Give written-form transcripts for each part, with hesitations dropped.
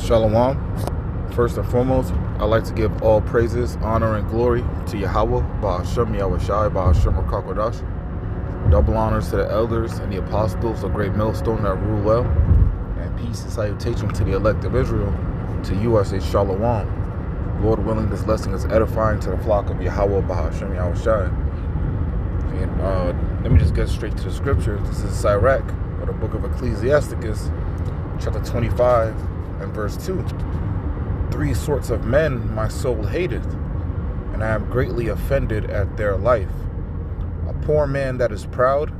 Shalom. First and foremost, I'd like to give all praises, honor, and glory to Yahweh, Ba'ashem Yahushai, Ba'ashem Rakakwadash. Double honors to the elders and the apostles, a great millstone that rule well. And peace and salutation to the elect of Israel. To you I say Shalom. Lord willing, this lesson is edifying to the flock of Yahweh, Ba'ashem Yahushai. And let me just get straight to the scripture. This is Sirach, or the book of Ecclesiasticus, chapter 25 and verse 2. 3 sorts of men my soul hateth, and I am greatly offended at their life. A poor man that is proud,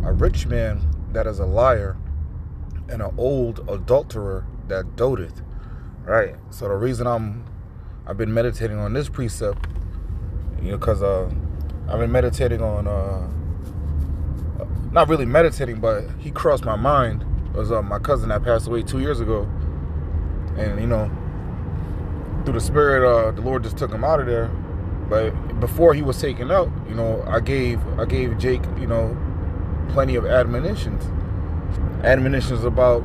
a rich man that is a liar, and an old adulterer that doteth. Right. So the reason I've been meditating on this precept, because I've been meditating on not really meditating, but he crossed my mind. It was my cousin that passed away 2 years ago, and through the spirit, the Lord just took him out of there. But before he was taken out, I gave Jake, plenty of admonitions about,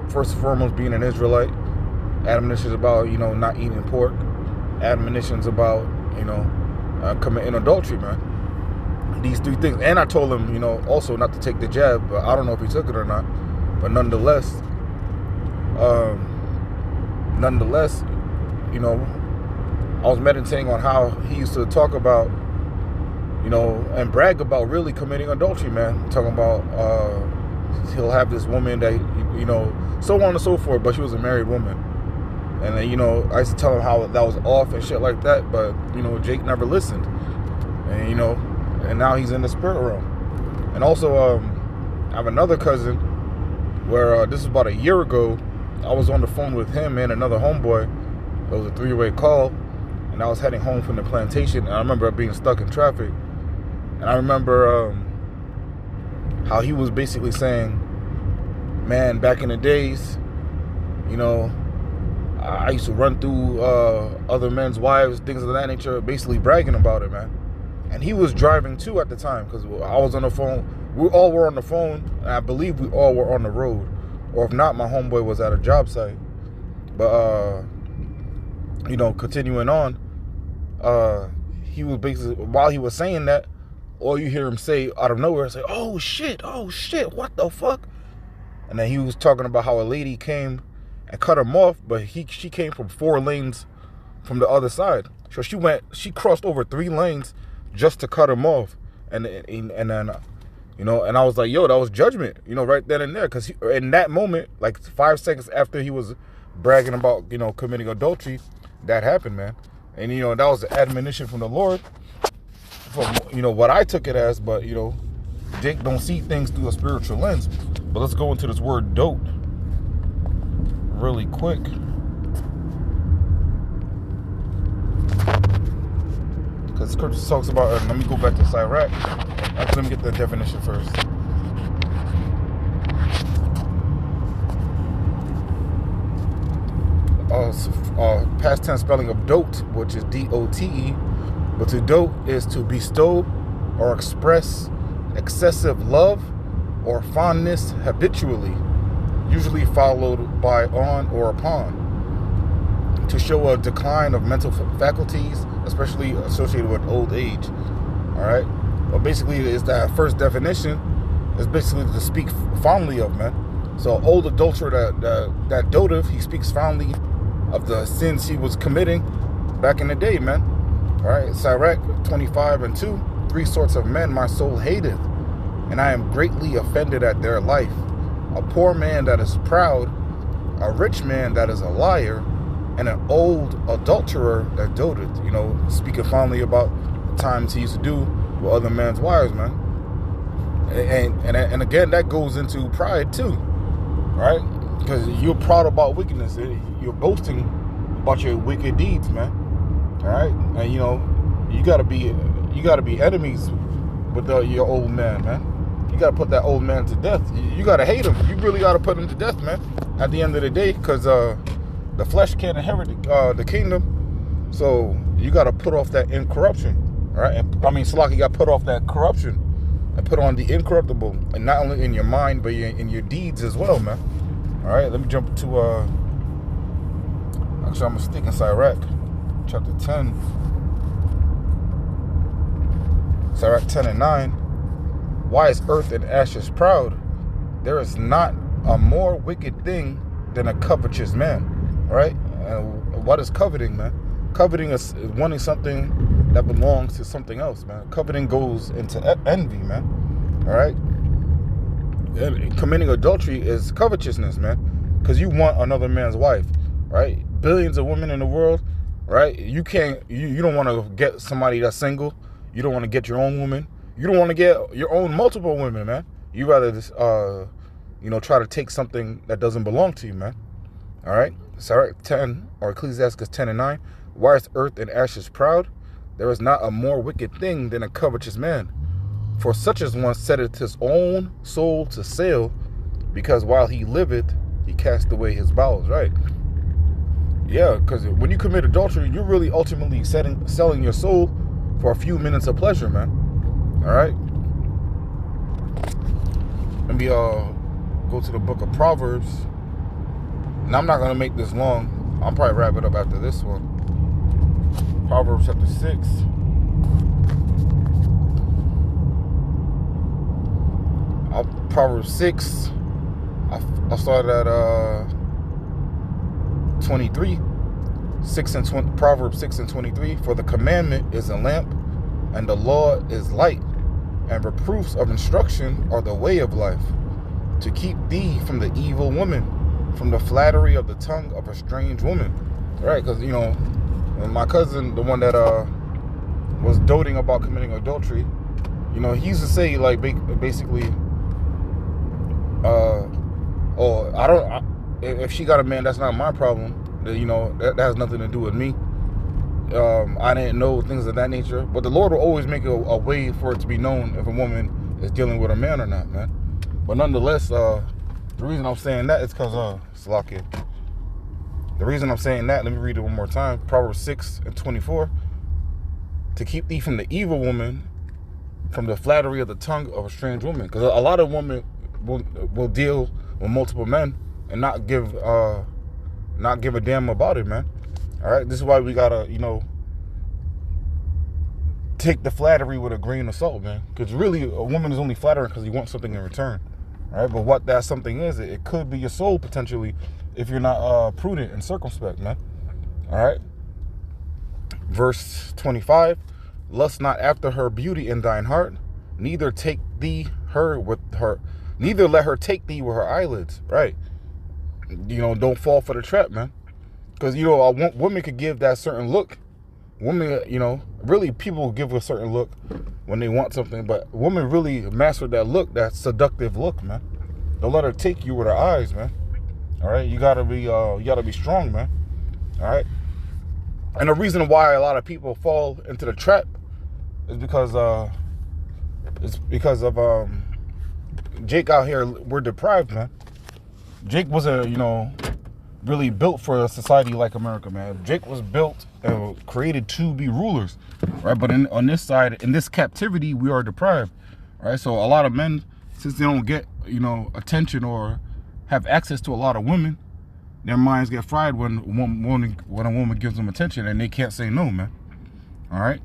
first and foremost being an Israelite, admonitions about, not eating pork, admonitions about, committing adultery, man. These 3 things. And I told him, also not to take the jab, but I don't know if he took it or not. But nonetheless, I was meditating on how he used to talk about, and brag about really committing adultery, man. Talking about he'll have this woman that, so on and so forth, but she was a married woman. And then, I used to tell him how that was off and shit like that, but, Jake never listened. And, and now he's in the spirit realm. And also, I have another cousin where this is about a year ago. I was on the phone with him and another homeboy. It was a 3-way call, and I was heading home from the plantation, and I remember being stuck in traffic. And I remember how he was basically saying, man, back in the days, I used to run through other men's wives, things of that nature, basically bragging about it, man. And he was driving too at the time, because I was on the phone. We all were on the phone, and I believe we all were on the road. Or if not, my homeboy was at a job site. But, continuing on, he was basically, while he was saying that, all you hear him say out of nowhere, say, oh shit, what the fuck? And then he was talking about how a lady came and cut him off, but she came from 4 lanes from the other side. So she crossed over 3 lanes just to cut him off. And then, and I was like, yo, that was judgment, right then and there. Because in that moment, like 5 seconds after he was bragging about, committing adultery, that happened, man. And, that was the admonition from the Lord, from, what I took it as. But, Jake don't see things through a spiritual lens. But let's go into this word dote really quick. Because scripture talks about, let me go back to Sirach. Let me get the definition first. Past tense spelling of dote, which is D-O-T-E. But to dote is to bestow or express excessive love or fondness habitually, usually followed by on or upon. To show a decline of mental faculties, especially associated with old age. All right. Well, basically, is that first definition is basically to speak fondly of, man. So, old adulterer that doteth, he speaks fondly of the sins he was committing back in the day, man. All right. Sirach 25 and 2. 3 sorts of men my soul hateth, and I am greatly offended at their life. A poor man that is proud, a rich man that is a liar, and an old adulterer that doteth, speaking fondly about the times he used to do with other men's wives, man. And again, that goes into pride too, right? Because you're proud about wickedness. You're boasting about your wicked deeds, man. All right, and you gotta be enemies with your old man, man. You gotta put that old man to death. You gotta hate him. You really gotta put him to death, man. At the end of the day, because the flesh can't inherit the kingdom. So you got to put off that incorruption, right? And Salaki got to put off that corruption and put on the incorruptible, and not only in your mind, but in your deeds as well, man. All right, let me jump to Actually, I'm going to stick in Sirach, chapter 10. Sirach 10 and 9. Why is earth and ashes proud? There is not a more wicked thing than a covetous man. Right? And what is coveting, man? Coveting is wanting something that belongs to something else, man. Coveting goes into envy, man. All right? And committing adultery is covetousness, man. Because you want another man's wife, right? Billions of women in the world, right? You don't want to get somebody that's single. You don't want to get your own woman. You don't want to get your own multiple women, man. You rather just, try to take something that doesn't belong to you, man. All right? Sirach 10, or Ecclesiastes 10 and 9. Why is earth and ashes proud? There is not a more wicked thing than a covetous man. For such as one setteth his own soul to sale, because while he liveth, he cast away his bowels, right? Yeah, because when you commit adultery, you're really ultimately selling your soul for a few minutes of pleasure, man. All right? Let me go to the book of Proverbs. Now, I'm not going to make this long. I'll probably wrap it up after this one. Proverbs chapter 6. Proverbs 6. I'll start at 23. 6 and 20. Proverbs 6 and 23. For the commandment is a lamp, and the law is light, and reproofs of instruction are the way of life, to keep thee from the evil woman, from the flattery of the tongue of a strange woman. Right? Because, my cousin, the one that was doting about committing adultery, he used to say, like, basically, if she got a man, that's not my problem. That has nothing to do with me. I didn't know things of that nature. But the Lord will always make a way for it to be known if a woman is dealing with a man or not, man. But nonetheless, the reason I'm saying that is because, Slakia. The reason I'm saying that, let me read it one more time. Proverbs 6 and 24. To keep thee from the evil woman, from the flattery of the tongue of a strange woman. Because a lot of women will deal with multiple men and not give a damn about it, man. All right, this is why we gotta, take the flattery with a grain of salt, man. Because really, a woman is only flattering because you want something in return. All right, but what that something is, it could be your soul potentially if you're not prudent and circumspect, man. All right. Verse 25: Lust not after her beauty in thine heart, neither let her take thee with her eyelids. Right. Don't fall for the trap, man. Because, a woman could give that certain look. Women, really people give a certain look when they want something. But women really master that look, that seductive look, man. Don't let her take you with her eyes, man. All right? You gotta be strong, man. All right? And the reason why a lot of people fall into the trap is because of Jake out here. We're deprived, man. Jake wasn't, really built for a society like America, man. Jake was built and created to be rulers, right? But on this side, in this captivity, we are deprived, right? So a lot of men, since they don't get, attention or have access to a lot of women, their minds get fried when a woman gives them attention, and they can't say no, man. All right?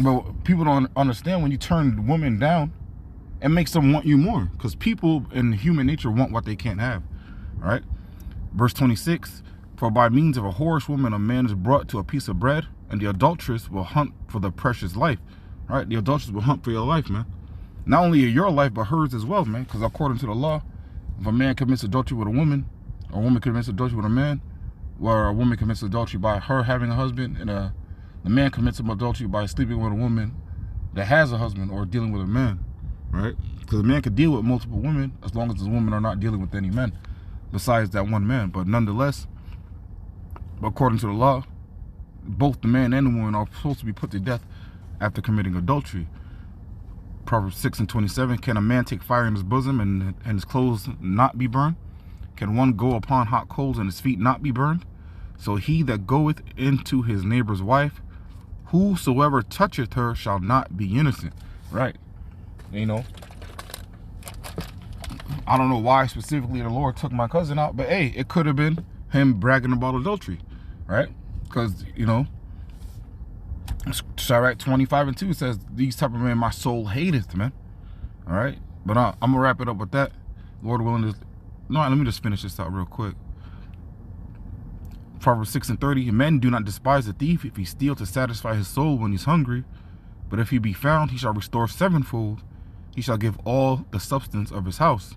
But people don't understand, when you turn women down, it makes them want you more, because people in human nature want what they can't have. All right? Verse 26, for by means of a whorish woman a man is brought to a piece of bread, and the adulteress will hunt for the precious life. All right? The adulteress will hunt for your life, man. Not only your life, but hers as well, man. Because according to the law, if a man commits adultery with a woman commits adultery with a man, or a woman commits adultery by her having a husband, and the man commits adultery by sleeping with a woman that has a husband or dealing with a man, right? Because a man could deal with multiple women as long as the women are not dealing with any men besides that one man. But nonetheless, according to the law, both the man and the woman are supposed to be put to death after committing adultery. Proverbs 6 and 27, can a man take fire in his bosom and his clothes not be burned? Can one go upon hot coals and his feet not be burned? So he that goeth into his neighbor's wife, whosoever toucheth her shall not be innocent. Right. I don't know why specifically the Lord took my cousin out, but hey, it could have been him bragging about adultery, right? Because, you know, Sirach 25:2 says, these type of men my soul hateth, man. All right? But I'm going to wrap it up with that. Lord willing, let me just finish this out real quick. Proverbs 6:30, men do not despise a thief if he steal to satisfy his soul when he's hungry. But if he be found, he shall restore sevenfold. He shall give all the substance of his house.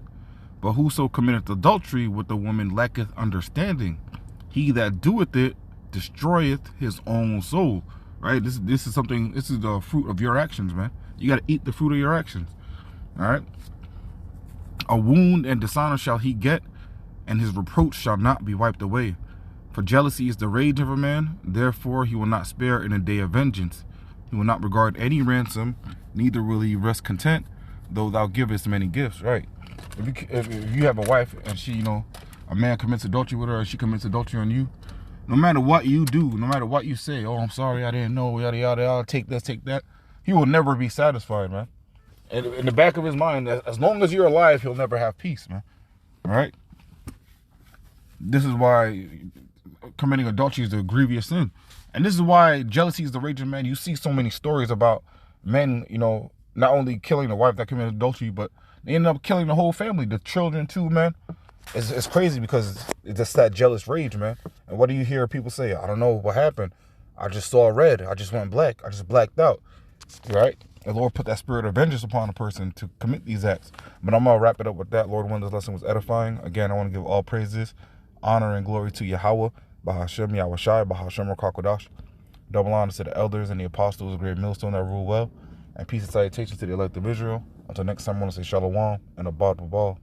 But whoso committeth adultery with the woman lacketh understanding. He that doeth it destroyeth his own soul. Right? This is something, this is the fruit of your actions, man. You got to eat the fruit of your actions. All right? A wound and dishonor shall he get, and his reproach shall not be wiped away. For jealousy is the rage of a man, therefore he will not spare in a day of vengeance. He will not regard any ransom, neither will he rest content, though thou givest many gifts. Right? If you have a wife and she, you know, a man commits adultery with her, and she commits adultery on you, no matter what you do, no matter what you say, oh, I'm sorry, I didn't know, yada, yada, yada, take this, take that, he will never be satisfied, man. And in the back of his mind, as long as you're alive, he'll never have peace, man. All right? This is why committing adultery is a grievous sin. And this is why jealousy is the rage of man. You see so many stories about men, you know, not only killing the wife that committed adultery, but they end up killing the whole family, the children too, man. It's crazy because it's just that jealous rage, man. And what do you hear people say? I don't know what happened. I just saw red. I just went black. I just blacked out. Right? The Lord put that spirit of vengeance upon a person to commit these acts. But I'm going to wrap it up with that. Lord, when this lesson was edifying. Again, I want to give all praises, honor, and glory to Yahweh, Bahashem, Yahushai, Bahashem, Rakakodash. Double honor to the elders and the apostles, great millstone that rule well. And peace and salutations to the elect of Israel. Until next time, I want to say shalom and abad babal.